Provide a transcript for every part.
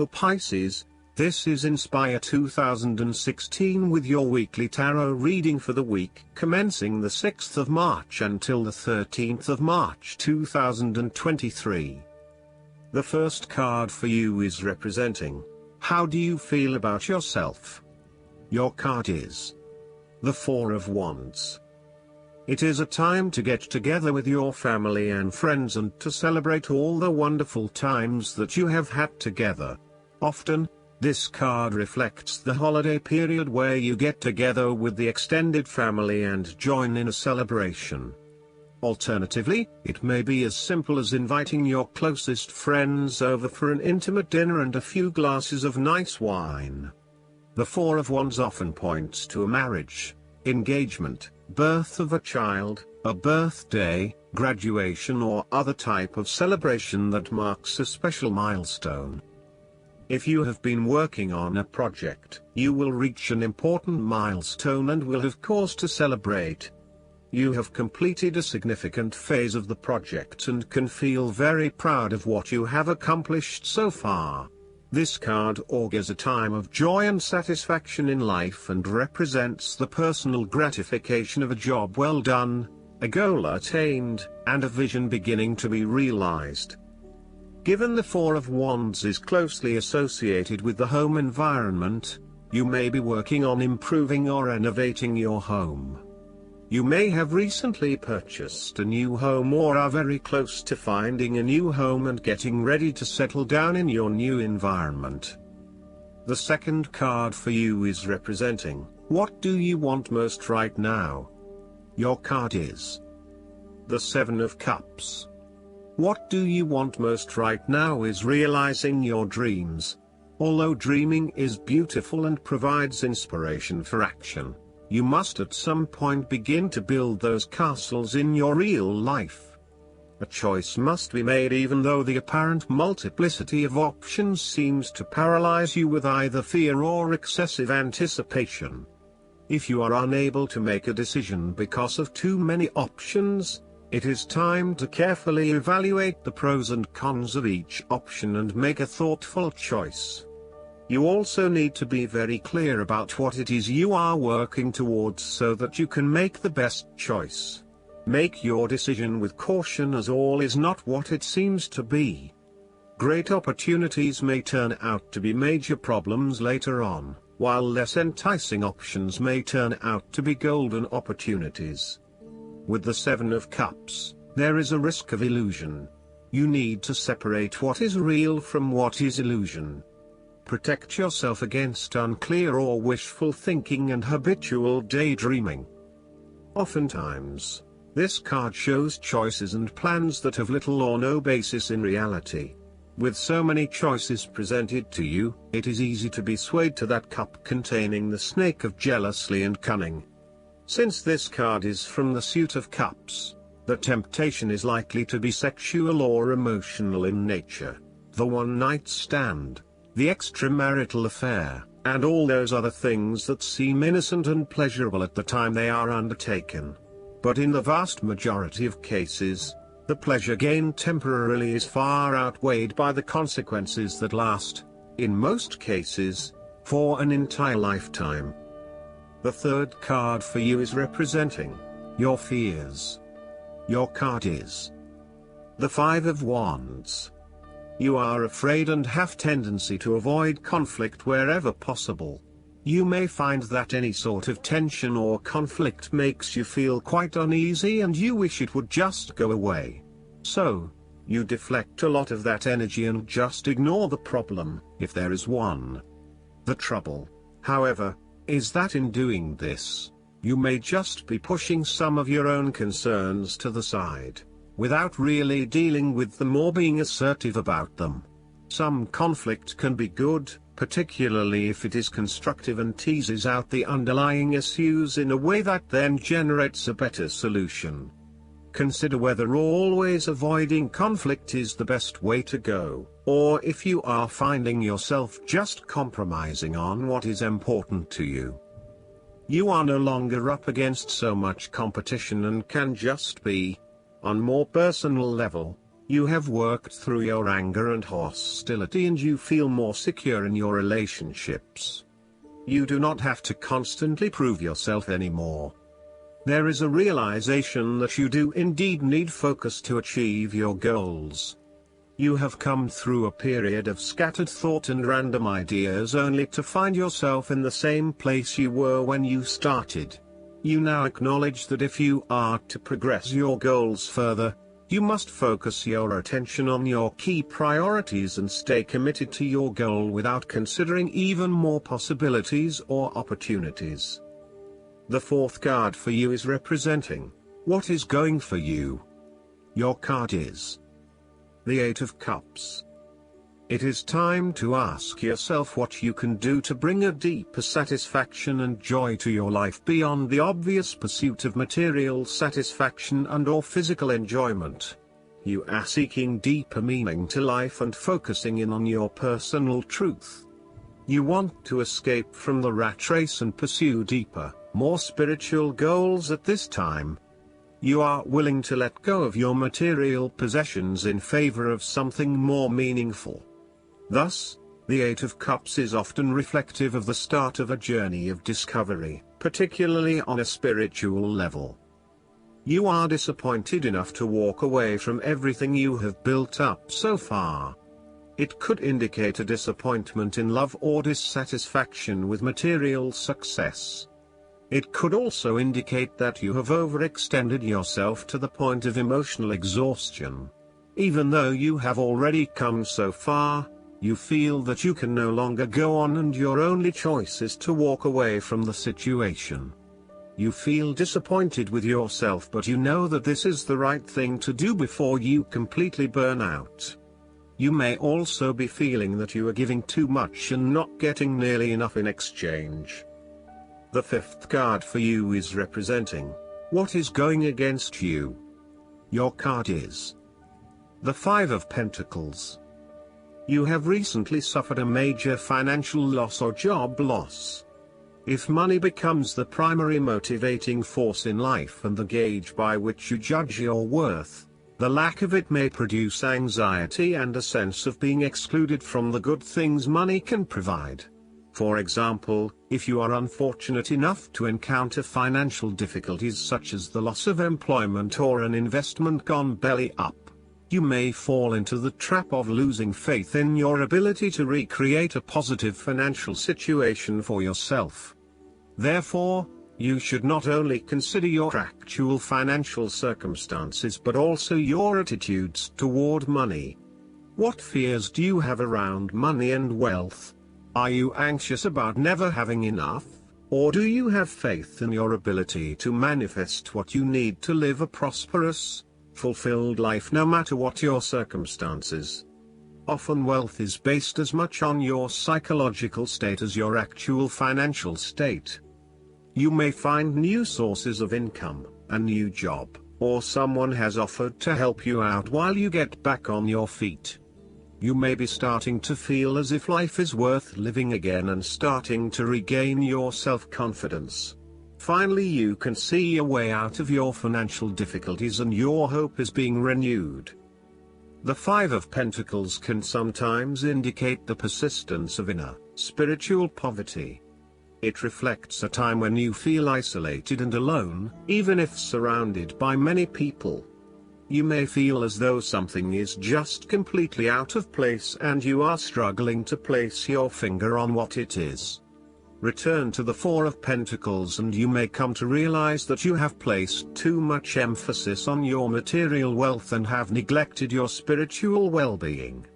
Hello Pisces, this is Inspire 2016 with your weekly tarot reading for the week commencing the 6th of March until the 13th of March 2023. The first card for you is representing, how do you feel about yourself? Your card is the Four of Wands. It is a time to get together with your family and friends and to celebrate all the wonderful times that you have had together. Often, this card reflects the holiday period where you get together with the extended family and join in a celebration. Alternatively, it may be as simple as inviting your closest friends over for an intimate dinner and a few glasses of nice wine. The Four of Wands often points to a marriage, engagement, birth of a child, a birthday, graduation or other type of celebration that marks a special milestone. If you have been working on a project, you will reach an important milestone and will have cause to celebrate. You have completed a significant phase of the project and can feel very proud of what you have accomplished so far. This card augurs a time of joy and satisfaction in life and represents the personal gratification of a job well done, a goal attained, and a vision beginning to be realized. Given the Four of Wands is closely associated with the home environment, you may be working on improving or renovating your home. You may have recently purchased a new home or are very close to finding a new home and getting ready to settle down in your new environment. The second card for you is representing, what do you want most right now? Your card is the Seven of Cups. What do you want most right now is realizing your dreams. Although dreaming is beautiful and provides inspiration for action, you must at some point begin to build those castles in your real life. A choice must be made even though the apparent multiplicity of options seems to paralyze you with either fear or excessive anticipation. If you are unable to make a decision because of too many options, it is time to carefully evaluate the pros and cons of each option and make a thoughtful choice. You also need to be very clear about what it is you are working towards so that you can make the best choice. Make your decision with caution as all is not what it seems to be. Great opportunities may turn out to be major problems later on, while less enticing options may turn out to be golden opportunities. With the Seven of Cups, there is a risk of illusion. You need to separate what is real from what is illusion. Protect yourself against unclear or wishful thinking and habitual daydreaming. Oftentimes, this card shows choices and plans that have little or no basis in reality. With so many choices presented to you, it is easy to be swayed to that cup containing the snake of jealousy and cunning. Since this card is from the suit of cups, the temptation is likely to be sexual or emotional in nature. The one-night stand, the extramarital affair, and all those other things that seem innocent and pleasurable at the time they are undertaken. But in the vast majority of cases, the pleasure gained temporarily is far outweighed by the consequences that last, in most cases, for an entire lifetime. The third card for you is representing your fears. Your card is the Five of Wands. You are afraid and have tendency to avoid conflict wherever possible. You may find that any sort of tension or conflict makes you feel quite uneasy and you wish it would just go away. So, you deflect a lot of that energy and just ignore the problem, if there is one. The trouble, however, is that in doing this, you may just be pushing some of your own concerns to the side, without really dealing with them or being assertive about them. Some conflict can be good, particularly if it is constructive and teases out the underlying issues in a way that then generates a better solution. Consider whether always avoiding conflict is the best way to go, or if you are finding yourself just compromising on what is important to you. You are no longer up against so much competition and can just be, on more personal level, You have worked through your anger and hostility and you feel more secure in your relationships. You do not have to constantly prove yourself anymore. There is a realization that you do indeed need focus to achieve your goals. You have come through a period of scattered thought and random ideas only to find yourself in the same place you were when you started. You now acknowledge that if you are to progress your goals further, you must focus your attention on your key priorities and stay committed to your goal without considering even more possibilities or opportunities. The fourth card for you is representing what is going for you. Your card is the Eight of Cups. It is time to ask yourself what you can do to bring a deeper satisfaction and joy to your life beyond the obvious pursuit of material satisfaction and/or physical enjoyment. You are seeking deeper meaning to life and focusing in on your personal truth. You want to escape from the rat race and pursue deeper, more spiritual goals at this time. You are willing to let go of your material possessions in favor of something more meaningful. Thus, the Eight of Cups is often reflective of the start of a journey of discovery, particularly on a spiritual level. You are disappointed enough to walk away from everything you have built up so far. It could indicate a disappointment in love or dissatisfaction with material success. It could also indicate that you have overextended yourself to the point of emotional exhaustion. Even though you have already come so far, you feel that you can no longer go on and your only choice is to walk away from the situation. You feel disappointed with yourself, but you know that this is the right thing to do before you completely burn out. You may also be feeling that you are giving too much and not getting nearly enough in exchange. The fifth card for you is representing what is going against you. Your card is the Five of Pentacles. You have recently suffered a major financial loss or job loss. If money becomes the primary motivating force in life and the gauge by which you judge your worth, the lack of it may produce anxiety and a sense of being excluded from the good things money can provide. For example, if you are unfortunate enough to encounter financial difficulties such as the loss of employment or an investment gone belly up, you may fall into the trap of losing faith in your ability to recreate a positive financial situation for yourself. Therefore, you should not only consider your actual financial circumstances but also your attitudes toward money. What fears do you have around money and wealth? Are you anxious about never having enough, or do you have faith in your ability to manifest what you need to live a prosperous, fulfilled life no matter what your circumstances? Often wealth is based as much on your psychological state as your actual financial state. You may find new sources of income, a new job, or someone has offered to help you out while you get back on your feet. You may be starting to feel as if life is worth living again and starting to regain your self-confidence. Finally, you can see a way out of your financial difficulties and your hope is being renewed. The Five of Pentacles can sometimes indicate the persistence of inner, spiritual poverty. It reflects a time when you feel isolated and alone, even if surrounded by many people. You may feel as though something is just completely out of place and you are struggling to place your finger on what it is. Return to the Four of Pentacles and you may come to realize that you have placed too much emphasis on your material wealth and have neglected your spiritual well-being.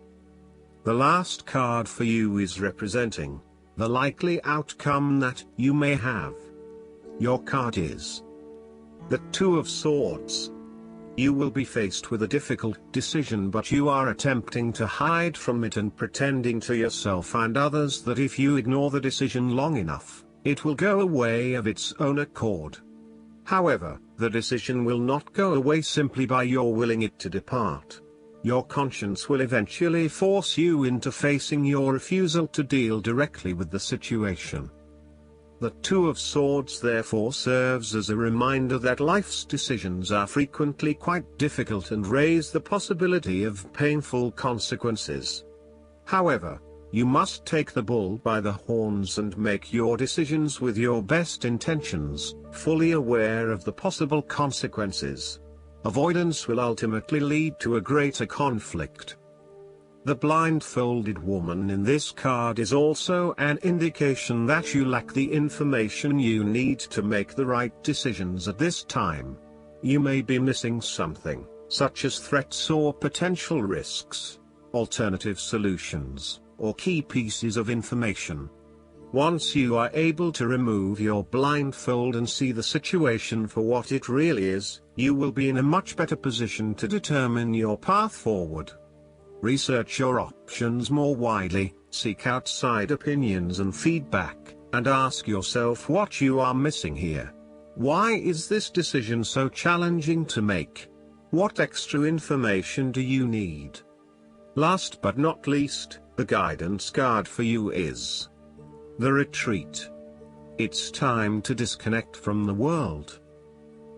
The last card for you is representing the likely outcome that you may have. Your card is the Two of Swords. You will be faced with a difficult decision, but you are attempting to hide from it and pretending to yourself and others that if you ignore the decision long enough, it will go away of its own accord. However, the decision will not go away simply by your willing it to depart. Your conscience will eventually force you into facing your refusal to deal directly with the situation. The Two of Swords therefore serves as a reminder that life's decisions are frequently quite difficult and raise the possibility of painful consequences. However, you must take the bull by the horns and make your decisions with your best intentions, fully aware of the possible consequences. Avoidance will ultimately lead to a greater conflict. The blindfolded woman in this card is also an indication that you lack the information you need to make the right decisions at this time. You may be missing something, such as threats or potential risks, alternative solutions, or key pieces of information. Once you are able to remove your blindfold and see the situation for what it really is, you will be in a much better position to determine your path forward. Research your options more widely, seek outside opinions and feedback, and ask yourself what you are missing here. Why is this decision so challenging to make? What extra information do you need? Last but not least, the guidance card for you is the Retreat. It's time to disconnect from the world.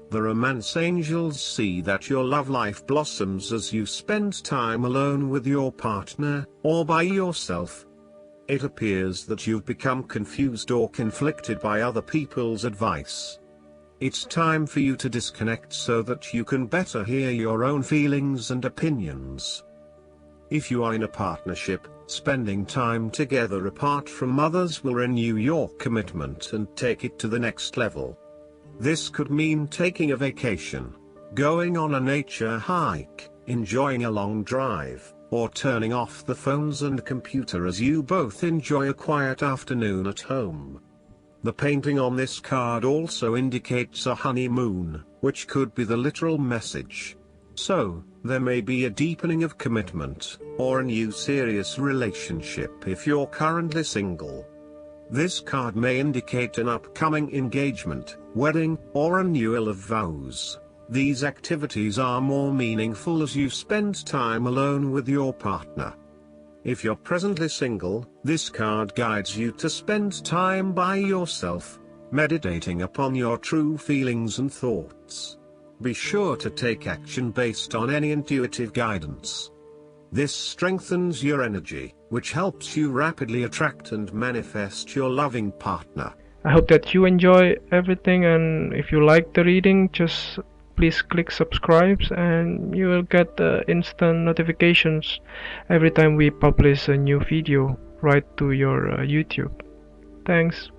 The romance angels see that your love life blossoms as you spend time alone with your partner, or by yourself. It appears that you've become confused or conflicted by other people's advice. It's time for you to disconnect so that you can better hear your own feelings and opinions. If you are in a partnership, spending time together apart from others will renew your commitment and take it to the next level. This could mean taking a vacation, going on a nature hike, enjoying a long drive, or turning off the phones and computer as you both enjoy a quiet afternoon at home. The painting on this card also indicates a honeymoon, which could be the literal message. So, there may be a deepening of commitment, or a new serious relationship if you're currently single. This card may indicate an upcoming engagement, wedding, or renewal of vows. These activities are more meaningful as you spend time alone with your partner. If you're presently single, this card guides you to spend time by yourself, meditating upon your true feelings and thoughts. Be sure to take action based on any intuitive guidance. This strengthens your energy, which helps you rapidly attract and manifest your loving partner. I hope that you enjoy everything, and if you like the reading, just please click subscribe and you will get instant notifications every time we publish a new video right to your YouTube. Thanks.